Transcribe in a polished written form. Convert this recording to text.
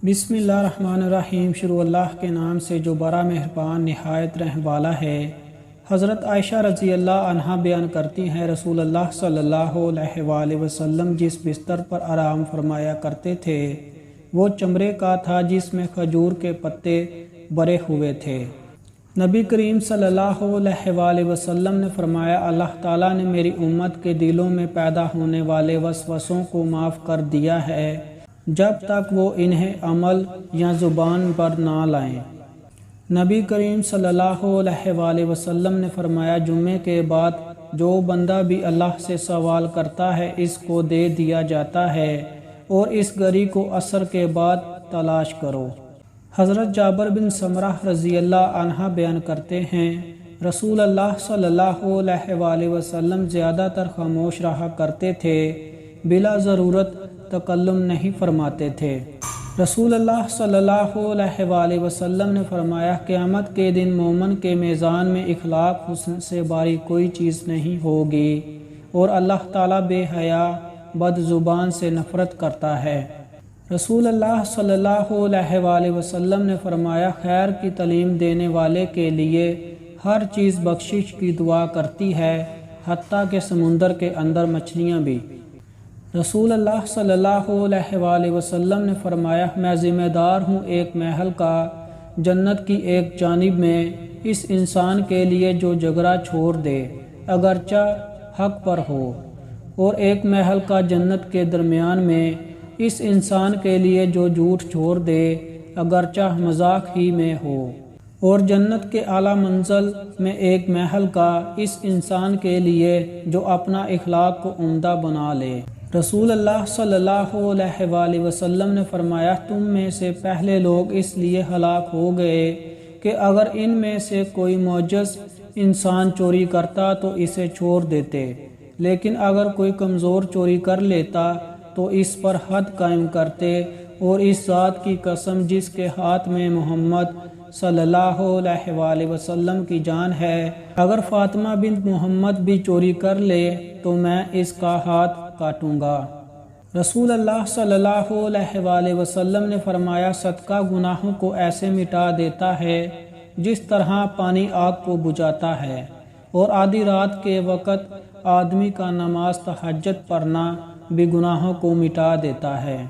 بسم اللہ الرحمن الرحیم۔ شروع اللہ کے نام سے جو بڑا مہربان نہایت رحم والا ہے۔ حضرت عائشہ رضی اللہ عنہا بیان کرتی ہیں، رسول اللہ صلی اللہ علیہ وآلہ وسلم جس بستر پر آرام فرمایا کرتے تھے وہ چمڑے کا تھا جس میں کھجور کے پتے بھرے ہوئے تھے۔ نبی کریم صلی اللہ علیہ وآلہ وسلم نے فرمایا، اللہ تعالیٰ نے میری امت کے دلوں میں پیدا ہونے والے وسوسوں کو معاف کر دیا ہے جب تک وہ انہیں عمل یا زبان پر نہ لائیں۔ نبی کریم صلی اللہ علیہ وآلہ وسلم نے فرمایا، جمعے کے بعد جو بندہ بھی اللہ سے سوال کرتا ہے اس کو دے دیا جاتا ہے، اور اس گھڑی کو عصر کے بعد تلاش کرو۔ حضرت جابر بن سمرہ رضی اللہ عنہ بیان کرتے ہیں، رسول اللہ صلی اللہ علیہ وآلہ وسلم زیادہ تر خاموش رہا کرتے تھے، بلا ضرورت تکلم نہیں فرماتے تھے۔ رسول اللہ صلی اللہ علیہ وآلہ وسلم نے فرمایا، قیامت کے دن مومن کے میزان میں اخلاق حسن سے باری کوئی چیز نہیں ہوگی، اور اللہ تعالیٰ بے حیا بد زبان سے نفرت کرتا ہے۔ رسول اللہ صلی اللہ علیہ وآلہ وسلم نے فرمایا، خیر کی تعلیم دینے والے کے لیے ہر چیز بخشش کی دعا کرتی ہے، حتیٰ کہ سمندر کے اندر مچھلیاں بھی۔ رسول اللہ صلی اللہ علیہ وآلہ وسلم نے فرمایا، میں ذمہ دار ہوں ایک محل کا، جنت کی ایک جانب میں اس انسان کے لیے جو جھگڑا چھوڑ دے اگرچہ حق پر ہو، اور ایک محل کا جنت کے درمیان میں اس انسان کے لیے جو جھوٹ چھوڑ دے اگرچہ مذاق ہی میں ہو، اور جنت کے اعلیٰ منزل میں ایک محل کا اس انسان کے لیے جو اپنا اخلاق کو عمدہ بنا لے۔ رسول اللہ صلی اللہ علیہ وآلہ وسلم نے فرمایا، تم میں سے پہلے لوگ اس لیے ہلاک ہو گئے کہ اگر ان میں سے کوئی معجز انسان چوری کرتا تو اسے چھوڑ دیتے، لیکن اگر کوئی کمزور چوری کر لیتا تو اس پر حد قائم کرتے، اور اس ذات کی قسم جس کے ہاتھ میں محمد صلی اللہ علیہ وآلہ وسلم کی جان ہے، اگر فاطمہ بنت محمد بھی چوری کر لے تو میں اس کا ہاتھ کاٹوں گا۔ رسول اللہ صلی اللہ علیہ وآلہ وسلم نے فرمایا، صدقہ گناہوں کو ایسے مٹا دیتا ہے جس طرح پانی آگ کو بجھاتا ہے، اور آدھی رات کے وقت آدمی کا نماز تہجد پڑھنا بھی گناہوں کو مٹا دیتا ہے۔